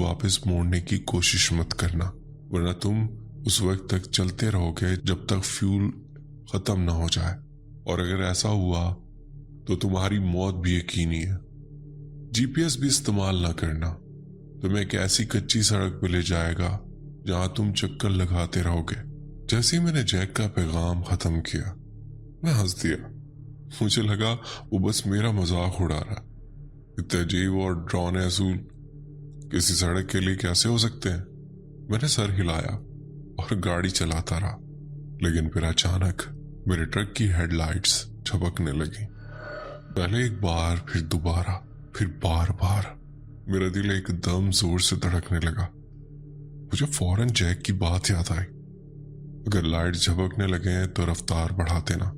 वापस मोड़ने की कोशिश मत करना, वरना तुम उस वक्त तक चलते रहोगे जब तक फ्यूल खत्म ना हो जाए, और अगर ऐसा हुआ तो तुम्हारी मौत भी यकीनी है। जीपीएस भी इस्तेमाल ना करना, तुम्हें एक ऐसी कच्ची सड़क पे ले जाएगा जहां तुम चक्कर लगाते रहोगे। जैसे ही मैंने जैक का पैगाम खत्म किया, मैं हंस दिया। मुझे लगा वो बस मेरा मजाक उड़ा रहा। इतने अजीब और डरावने असूल किसी सड़क के लिए कैसे हो सकते हैं? मैंने सर हिलाया और गाड़ी चलाता रहा, लेकिन फिर अचानक मेरे ट्रक की हेडलाइट्स झपकने लगी। पहले एक बार, फिर दोबारा, फिर बार बार। मेरा दिल एकदम जोर से धड़कने लगा। मुझे फौरन जैक की बात याद आई, अगर लाइट झपकने लगे तो रफ्तार बढ़ा देना।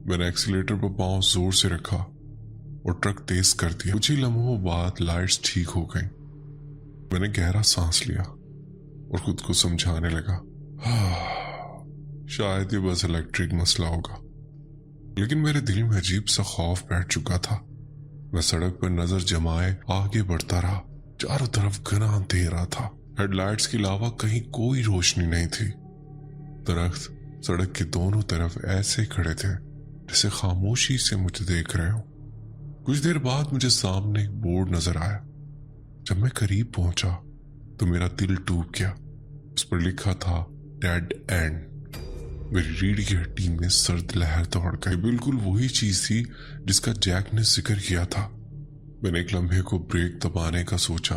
मैंने एक्सीलेटर पर पांव जोर से रखा और ट्रक तेज कर दिया। कुछ ही लम्हों बाद लाइट्स ठीक हो गई। मैंने गहरा सांस लिया और खुद को समझाने लगा, शायद ये बस इलेक्ट्रिक मसला होगा। लेकिन मेरे दिल में अजीब सा खौफ बैठ चुका था। मैं सड़क पर नजर जमाए आगे बढ़ता रहा। चारों तरफ घना अंधेरा था। हेडलाइट्स के अलावा कहीं कोई रोशनी नहीं थी। दरख्त सड़क के दोनों तरफ ऐसे खड़े थे जैसे खामोशी से मुझे देख रहे हो। कुछ देर बाद मुझे सामने एक बोर्ड नजर आया। जब मैं करीब पहुंचा तो मेरा दिल टूट गया। उस पर लिखा था डेड एंड। मेरी रीढ़ की हड्डी में सर्द लहर दौड़ गई। बिल्कुल वही चीज थी जिसका जैक ने जिक्र किया था। मैंने एक लम्हे को ब्रेक दबाने का सोचा,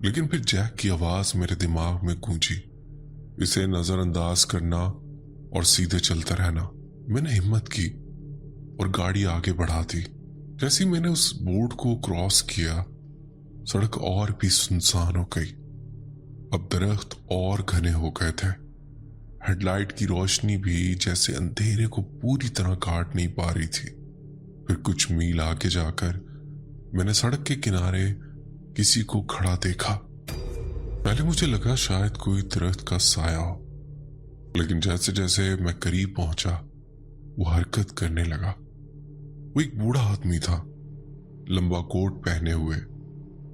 लेकिन फिर जैक की आवाज मेरे दिमाग में गूंजी, इसे नजरअंदाज करना और सीधे चलता रहना। मैंने हिम्मत की और गाड़ी आगे बढ़ा दी। जैसे ही मैंने उस बोर्ड को क्रॉस किया, सड़क और भी सुनसान हो गई। अब दरख्त और घने हो गए थे। हेडलाइट की रोशनी भी जैसे अंधेरे को पूरी तरह काट नहीं पा रही थी। फिर कुछ मील आगे जाकर मैंने सड़क के किनारे किसी को खड़ा देखा। पहले मुझे लगा शायद कोई दरख्त का साया हो, लेकिन जैसे जैसे मैं करीब पहुंचा वो हरकत करने लगा। वो एक बूढ़ा आदमी था, लंबा कोट पहने हुए,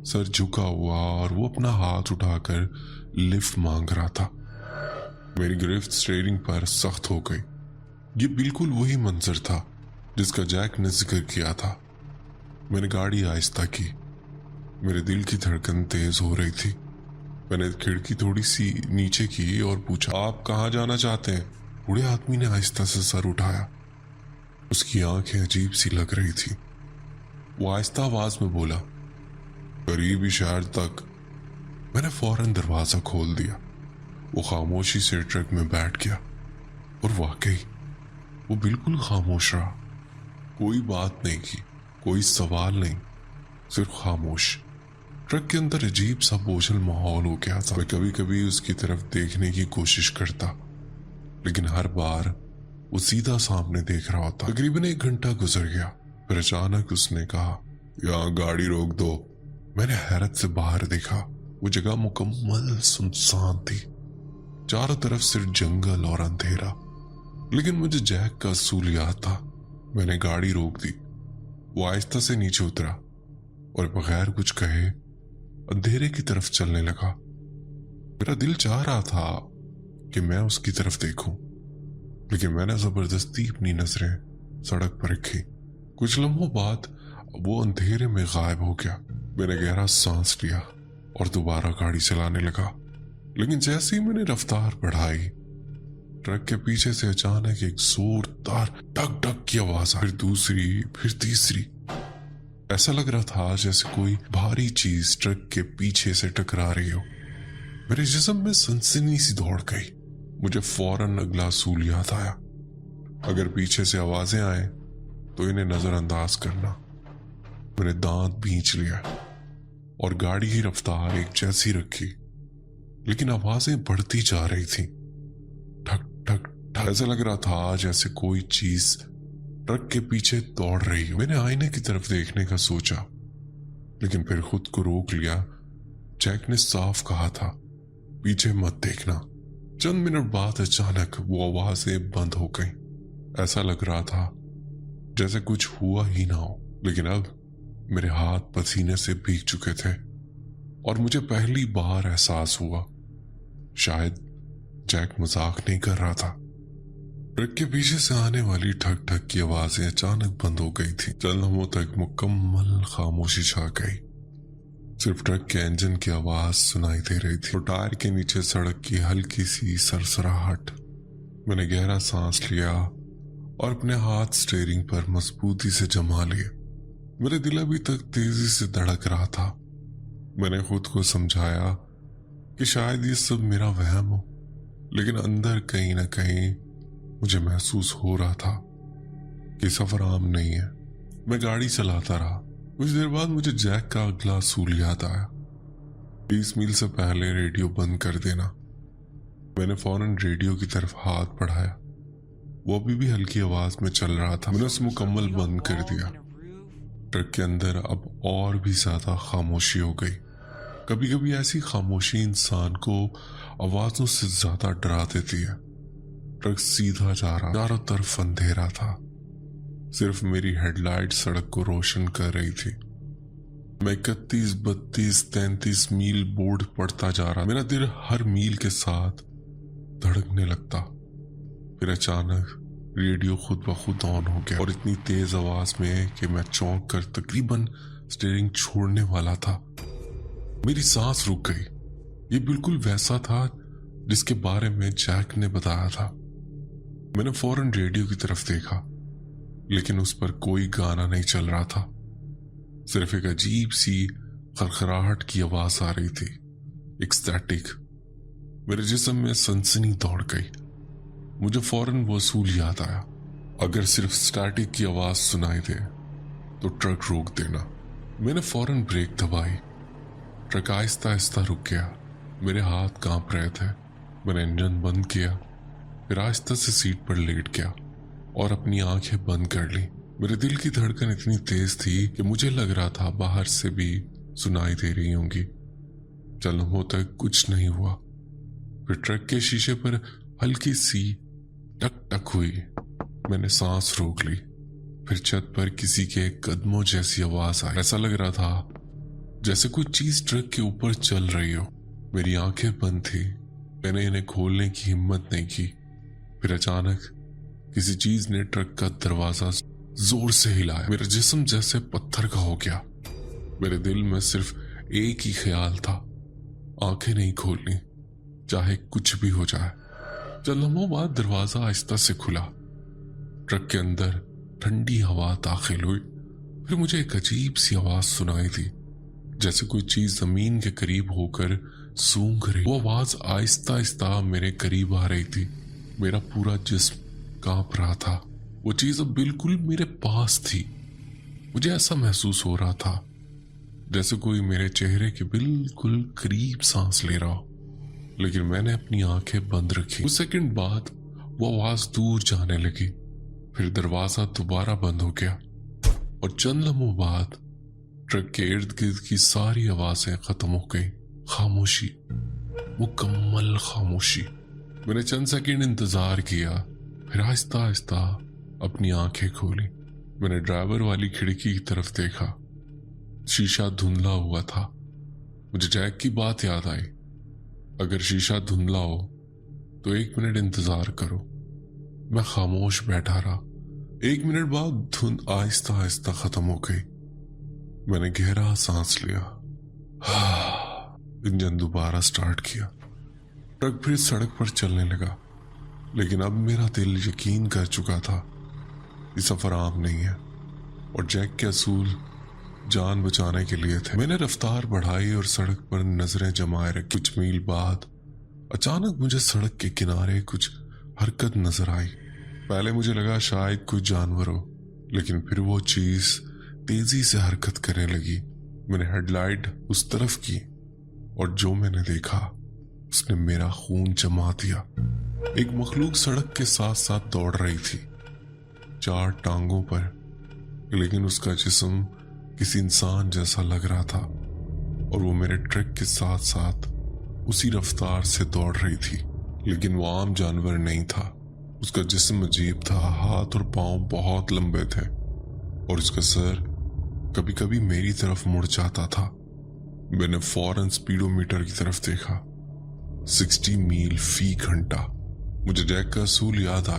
सर झुका हुआ, और वो अपना हाथ उठाकर लिफ्ट मांग रहा था। मेरी गिरफ्त स्टीयरिंग पर सख्त हो गई। ये बिल्कुल वही मंजर था जिसका जैक ने जिक्र किया था। मैंने गाड़ी आहिस्ता की। मेरे दिल की धड़कन तेज हो रही थी। मैंने खिड़की थोड़ी सी नीचे की और पूछा, आप कहाँ जाना चाहते हैं? बूढ़े आदमी ने आहिस्ता से सर उठाया। उसकी आंखें अजीब सी लग रही थी। वो आहिस्ता आवाज में बोला, करीबी शहर तक। मैंने फौरन दरवाजा खोल दिया। वो खामोशी से ट्रक में बैठ गया, और वाकई वो बिल्कुल खामोश रहा। कोई बात नहीं की, कोई सवाल नहीं, सिर्फ खामोश। ट्रक के अंदर अजीब सा बोझल माहौल हो गया था। मैं कभी कभी उसकी तरफ देखने की कोशिश करता, लेकिन हर बार वो सीधा सामने देख रहा होता। तकरीबन 1 घंटा गुजर गया। फिर अचानक उसने कहा, यहाँ गाड़ी रोक दो। मैंने हैरत से बाहर देखा। वो जगह मुकम्मल सुनसान थी। चारों तरफ सिर्फ जंगल और अंधेरा। लेकिन मुझे जैक का असूल याद था। मैंने गाड़ी रोक दी। वो आहिस्ता से नीचे उतरा और बगैर कुछ कहे अंधेरे की तरफ चलने लगा। मेरा दिल चाह रहा था कि मैं उसकी तरफ देखूं, लेकिन मैंने जबरदस्ती अपनी नजरें सड़क पर रखी। कुछ लम्हों बाद वो अंधेरे में गायब हो गया। मैंने गहरा सांस लिया और दोबारा गाड़ी चलाने लगा। लेकिन जैसे ही मैंने रफ्तार बढ़ाई, ट्रक के पीछे से अचानक एक जोरदार टक टक की आवाज आई। फिर दूसरी, फिर तीसरी। ऐसा लग रहा था जैसे कोई भारी चीज ट्रक के पीछे से टकरा रही हो। मेरे जिस्म में सनसनी सी दौड़ गई। मुझे फौरन अगला असूल याद आया, अगर पीछे से आवाजें आए तो इन्हें नजरअंदाज करना। मैंने दांत भींच लिया और गाड़ी की रफ्तार एक जैसी रखी, लेकिन आवाजें बढ़ती जा रही थी। ठक ठक ठक। ऐसा लग रहा था जैसे कोई चीज ट्रक के पीछे दौड़ रही हो। मैंने आईने की तरफ देखने का सोचा, लेकिन फिर खुद को रोक लिया। जैक ने साफ कहा था, पीछे मत देखना। चंद मिनट बाद अचानक वो आवाजें बंद हो गईं। ऐसा लग रहा था जैसे कुछ हुआ ही ना हो, लेकिन अब मेरे हाथ पसीने से भीग चुके थे। और मुझे पहली बार एहसास हुआ शायद जैक मजाक नहीं कर रहा था। ट्रक के पीछे से आने वाली ठक ठक की आवाजें अचानक बंद हो गई थी। चंद लम्हों तक मुकम्मल खामोशी छा गई। सिर्फ ट्रक के इंजन की आवाज सुनाई दे रही थी और टायर के नीचे सड़क की हल्की सी सरसराहट। मैंने गहरा सांस लिया और अपने हाथ स्टीयरिंग पर मजबूती से जमा लिए। मेरे दिल अभी तक तेजी से धड़क रहा था। मैंने खुद को समझाया कि शायद ये सब मेरा वहम हो, लेकिन अंदर कहीं ना कहीं मुझे महसूस हो रहा था कि सफर आम नहीं है। मैं गाड़ी चलाता रहा। कुछ देर बाद मुझे जैक का अगला असूल याद आया, 20 मील से पहले रेडियो बंद कर देना। मैंने फौरन रेडियो की तरफ हाथ बढ़ाया। वो अभी भी हल्की आवाज में चल रहा था। मैंने उसे मुकम्मल बंद कर दिया। ट्रक के अंदर अब और भी ज्यादा खामोशी हो गई। कभी कभी ऐसी खामोशी इंसान को आवाजों से ज्यादा डरा देती है। ट्रक सीधा जा रहा, चारों तरफ अंधेरा था। सिर्फ मेरी हेडलाइट सड़क को रोशन कर रही थी। मैं 31, 32, 33 मील बोर्ड पढ़ता जा रहा। मेरा दिल हर मील के साथ धड़कने लगता। फिर अचानक रेडियो खुद ब खुद ऑन हो गया और इतनी तेज आवाज में कि मैं चौंक कर तकरीबन स्टीयरिंग छोड़ने वाला था। मेरी सांस रुक गई। ये बिल्कुल वैसा था जिसके बारे में जैक ने बताया था। मैंने फौरन रेडियो की तरफ देखा, लेकिन उस पर कोई गाना नहीं चल रहा था। सिर्फ एक अजीब सी खरखराहट की आवाज आ रही थी, एक स्टैटिक। मेरे जिस्म में सनसनी दौड़ गई। मुझे फौरन वो असूल याद आया, अगर सिर्फ स्टैटिक की आवाज सुनाई दे तो ट्रक रोक देना। मैंने फौरन ब्रेक दबाई। ट्रक आहिस्ता आहिस्ता रुक गया। मेरे हाथ कांप रहे थे। मैंने इंजन बंद किया, फिर आहिस्ता से सीट पर लेट गया और अपनी आंखें बंद कर ली। मेरे दिल की धड़कन इतनी तेज थी कि मुझे लग रहा था बाहर से भी सुनाई दे रही होंगी। चंद लम्हों तक कुछ नहीं हुआ। फिर ट्रक के शीशे पर हल्की सी टक टक हुई। मैंने सांस रोक ली। फिर छत पर किसी के कदमों जैसी आवाज आई। ऐसा लग रहा था जैसे कोई चीज ट्रक के ऊपर चल रही हो। मेरी आंखें बंद थी। मैंने इन्हें खोलने की हिम्मत नहीं की। फिर अचानक किसी चीज ने ट्रक का दरवाजा जोर से हिलाया। मेरा जिस्म जैसे पत्थर का हो गया। मेरे दिल में सिर्फ एक ही ख्याल था, आंखें नहीं खोलनी, चाहे कुछ भी हो जाए। चंद लम्हों बाद दरवाजा आहिस्ता से खुला। ट्रक के अंदर ठंडी हवा दाखिल हुई। फिर मुझे एक अजीब सी आवाज सुनाई दी, जैसे कोई चीज जमीन के करीब होकर सूंघ रही। वो आवाज आहिस्ता आहिस्ता मेरे करीब आ रही थी। मेरा पूरा जिस्म कांप रहा था। वो चीज अब बिल्कुल मेरे पास थी। मुझे ऐसा महसूस हो रहा था जैसे कोई मेरे चेहरे के बिल्कुल करीब सांस ले रहा हो, लेकिन मैंने अपनी आंखें बंद रखी। कुछ सेकंड बाद वो आवाज दूर जाने लगी। फिर दरवाजा दोबारा बंद हो गया और चंद लम्हों बाद ट्रक के इर्द गिर्द की सारी आवाजें खत्म हो गई। खामोशी, मुकम्मल खामोशी। मैंने चंद सेकंड इंतजार किया, फिर आहिस्ता आहिस्ता अपनी आंखें खोली। मैंने ड्राइवर वाली खिड़की की तरफ देखा। शीशा धुंधला हुआ था। मुझे जैक की बात याद आई, अगर शीशा धुंधला हो तो 1 मिनट इंतजार करो। मैं खामोश बैठा रहा। 1 मिनट बाद धुंध आहिस्ता आहिस्ता खत्म हो गई। मैंने गहरा सांस लिया। इंजन दोबारा स्टार्ट किया। ट्रक फिर सड़क पर चलने लगा, लेकिन अब मेरा दिल यकीन कर चुका था ये सफर आम नहीं है और जैक के असूल जान बचाने के लिए थे। मैंने रफ्तार बढ़ाई और सड़क पर नजरें जमाए रखी। कुछ मील बाद अचानक मुझे सड़क के किनारे कुछ हरकत नजर आई। पहले मुझे लगा शायद कोई जानवर हो, लेकिन फिर वो चीज तेजी से हरकत करने लगी। मैंने हेडलाइट उस तरफ की और जो मैंने देखा उसने मेरा खून जमा दिया। एक मखलूक सड़क के साथ साथ दौड़ रही थी, 4 टांगों पर, लेकिन उसका जिस्म किसी इंसान जैसा लग रहा था और वो मेरे ट्रक के साथ साथ उसी रफ्तार से दौड़ रही थी। लेकिन वो आम जानवर नहीं था। उसका जिस्म अजीब था। हाथ और पांव बहुत लंबे थे और उसका सर कभी कभी मेरी तरफ मुड़ जाता था। میں نے فوراً سپیڈومیٹر کی طرف دیکھا۔ 60 میل فی گھنٹہ۔ مجھے جیک کا اصول یاد آیا،